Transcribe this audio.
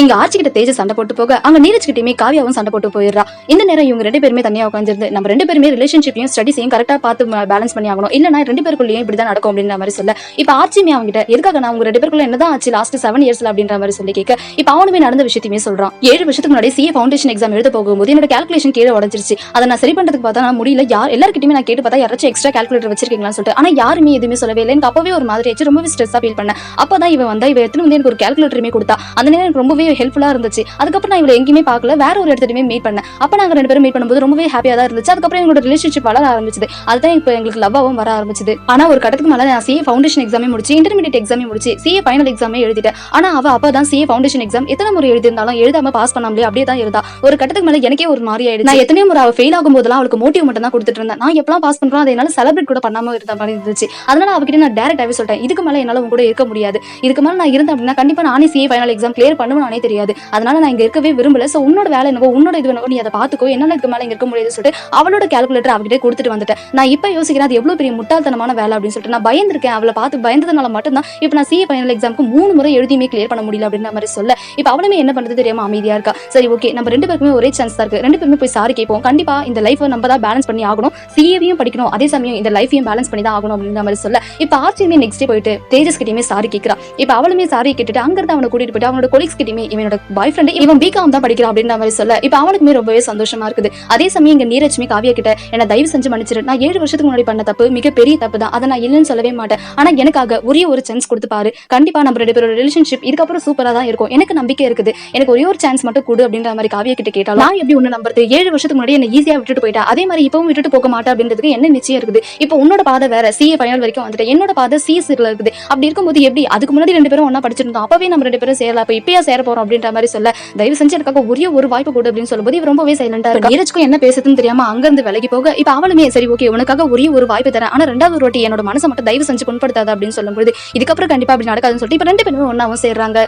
இங்க ஆர்ச்சி கிட்ட தேஜ சண்டை போட்டு போக அங்க நீரஜ் கிட்டயுமே காவியாவும் சண்டை போட்டு போயிடுறா. இந்த நேரம் இவங்க ரெண்டு பேருமே தனியா உட்காந்துருந்து நம்ம ரெண்டு பேருமே ரிலேஷன்ஷிப்பையும் ஸ்டடிஸையும் கரெக்டா பார்த்து பேலன்ஸ் பண்ணி ஆகணும், இல்லனா ரெண்டு பேருக்குள்ளேயும் இப்படிதான் நடக்கும் அப்படின்ற மாதிரி சொல்ல இப்ப ஆர்ச்சியுமே அவங்க கிட்ட எதுக்காக நான் உங்க ரெண்டு பேருக்குள்ள என்னதான் ஆச்சு லாஸ்ட் 7 இயர்ஸ்ல அப்படின்ற மாதிரி சொல்லி கேட்க இப்ப அவனுமே நடந்த விஷயத்தையுமே சொல்றான். 7 வருஷத்துக்கு முன்னாடி சிஏ ஃபவுண்டேஷன் எக்ஸாம் எழுத போகும்போது என்னோட கால்குலேஷன் கீழே உடஞ்சிருச்சு. அதை நான் சரி பண்றதுக்கு பார்த்தா நான் முடியல. எல்லாருக்கிட்டையுமே நான் கேட்டு பார்த்தா யாராச்சும் எக்ஸ்ட்ரா கால்குலேட்டர் வச்சிருக்கீங்களான்னு சொல்லிட்டு ஆனா யாருமே எதுவுமே சொல்லவே இல்லை. எனக்கு அப்பவே ஒரு மாதிரி ஆச்சு, ரொம்பவே ஸ்ட்ரெஸ்ஸா ஃபீல் பண்ணேன். அப்பதான் இவன் வந்தா இவ எத்தனை வந்து எனக்கு ஒரு கால்குலேட்டருமே கொடுத்தா. அந்த நேரம் எனக்கு ரொம்பவே ஹெல்ப்ஃபுல்லா இருந்துச்சு. அதுக்கப்புறம் நான் இவளை எங்கேயுமே பார்க்கல, வேற ஒரு இடத்துலயுமே மீட் பண்ணேன். அப்ப நாங்க ரெண்டு பேரும் மீட் பண்ணும்போது ரொம்பவே ஹாப்பியா தான் இருந்துச்சு. அதுக்கப்புறம் எங்களோட ரிலேஷன்ஷிப் வளர ஆரம்பிச்சது. அதுதான் இப்போ எங்களுக்கு லவ்வாவும் வர ஆரம்பிச்சது. ஆனா ஒரு கட்டத்துக்கு மேல நான் சிஏ ஃபவுண்டேஷன் எக்ஸாமே முடிச்சு இன்டர்மீடியட் எக்ஸாமே முடிச்சு சிஏ ஃபைனல் எக்ஸாமே எழுதிட்டேன். ஆனா அவ அப்பதான் சிஏ ஃபவுண்டேஷன் எக்ஸாம் எத்தனை முறை எழுதிருந்தாலும் எழுதாம பாஸ் பண்ணாமலே அப்படியே தான் இருந்தா. ஒரு கட்டத்துக்கு மேல எனக்கே ஒரு மாதிரி ஆயிடுச்சு. நான் எத்தனை முறை அவ ஃபெயில் ஆகும் போதெல்லாம் அவளுக்கு மோட்டிவ் மட்டும் தான் கொடுத்துட்டு இருந்தேன். நான் எப்பலாம் பாஸ் பண்றோம் அதை என்னால செலிப்ரேட் கூட பண்ணாம இருந்த மாதிரி இருந்துச்சு. அதனால அவகிட்ட நான் டைரக்டாவே சொல்லிட்டேன், இதுக்கு மேல என்னால உங்க கூட இருக்க முடியாது. இதுக்கு மேல நான் இருந்தேன் அப்படின்னா கண்டிப்பா நானே சிஏ ஃபைனல் எக்ஸாம் கிளியர் பண்ணுவேனே தெரியாது. அதனால நான் இங்க இருக்கவே விரும்பல. சோ உன்னோட வேலை என்னவோ உன்னோட இது என்னவோ நீ அதை பாத்துக்கோ, என்னால இதுக்கு மேல இங்க இருக்க முடியாது சொல்லிட்டு அவளோட கால்குலேட்டர் அவகிட்ட கொடுத்துட்டு வந்துட்டேன். நான் இப்ப யோசிக்கிறேன் அது எவ்வளவு பெரிய முட்டாள்தனமான வேலை அப்படின்னு சொல்லிட்டு நான் பயந்துருக்கேன். அவளை பார்த்து பயந்ததுனால மட்டும் தான் இப்ப நான் சிஏ ஃபைனல் எக்ஸாமுக்கு 3 முறை எழுதியுமே கிளியர் பண்ண முடியல அப்படின்ற மாதிரி சொல்ல இப்ப அவளுமே என்ன பண்றது தெரியாம அமைதியா இருக்கா. சரி ஓகே, நம்ம ரெண்டு பேருக்குமே ஒரே சான்ஸ் தான் இருக்கு, ரெண்டு பேருமே போய் சாரி கேட்போம். கண்டிப்பா இந்த லைஃபை நம்ம தான் பேலன்ஸ் பண்ணி ஆகணும், சிஏவையும் படிக்கணும், அதே சமயம் இந்த லைஃபையும் பேலன்ஸ் பண்ணி தான் ஆகணும் அப்படின்ற மாதிரி சொல்ல இப்ப ஆர்ச்சியுமே நெக்ஸ்ட் டே போயிட்டு தேஜஸ் கிட்டயுமே சாரி கேட்கிறா. இப்ப அவளுமே சாரி கேட்டுட்டு அங்க இருந்து அவனை கூட்டிட்டு போயிட்டு அவனோட கொலீக்ஸ் கிட்டயுமே இவனோட பாய் ஃப்ரெண்ட் இவன் பிகாம் தான் படிக்கிறான் அப்படின்ற மாதிரி சொல்ல இப்ப அவனுக்குமே ரொம்பவே சந்தோஷமா இருக்குது. அதே சமயம் இங்க நீரஜ்மி காவியா கிட்ட என்ன தயவு செஞ்சு மன்னிச்சிரு, நான் 7 வருஷத்துக்கு முன்னாடி பண்ண தப்பு மிகப்பெரிய தப்பு தான், அதை நான் இல்லைன்னு சொல்லவே மாட்டேன். ஆனா எனக்காக ஒரே ஒரு சான்ஸ் கொடுத்து பாரு, கண்டிப்பா நம்ம ரெண்டு பேரோட ரிலேஷன்ஷிப் இதுக்கப்புறம் சூப்பரா தான் இருக்கும், எனக்கு நம்பிக்கை இருக்குது, எனக்கு ஒரே ஒரு சான்ஸ் மட்டும் கொடு அப்படின்ற மாதிரி காவியா கிட்ட கேட்டாலும் நான் எப்படி ஒண்ணு நம்புறது, 7 வருஷத்துக்கு முன்னாடி என்ன ஈஸியா விட்டுட்டு போயிட்டா, அதே மாதிரி இப்பவும் விட்டுட்டு போக மாட்டேன் அப்படின்றதுக்கு என்ன நிச்சயம் இருக்குது. இப்போ உன்னோட பாதை வேற, சிஏ ஃபைனல் வரைக்கும் வந்துட்டு என்னோட பாதை சிஎஸ்ல இருக்குது. அப்படி இருக்கும்போது எப்படி அதுக்கு முன்னாடி ரெண்டு பேரும் ஒன்னா படிச்சிருந்தோம், அப்பவே நம்ம ரெண்டு பேரும் சேரலாம், அப்ப இப்பயா சேர போறோம் அப்படின்ற மாதிரி சொல்ல தயவு செஞ்சு எனக்காக ஒரே ஒரு வாய்ப்பு கொடு அப்படின்னு சொல்லும்போது இவ ரொம்பவே சைலண்டா இருக்கு. நீரஜ்க்கும் என்ன பேசுதுன்னு தெரியாம அங்க இருந்து விலகி போக இப்ப அவளுமே சரி ஓகே உனக்காக ஒரே ஒரு வாய்ப்பு தரேன், ஆனா ரெண்டாவது வாட்டி என்னோட மனசை மட்டும் தயவு செஞ்சு புண்படுத்தாத அப்படின்னு சொல்லும்போது இதுக்கப்புறம் கண்டிப்பா அப்படி நடக்காதுன்னு சொல்லிட்டு இப்ப ரெண்டு பேருமே ஒன்னாவும் சேர்றாங்க.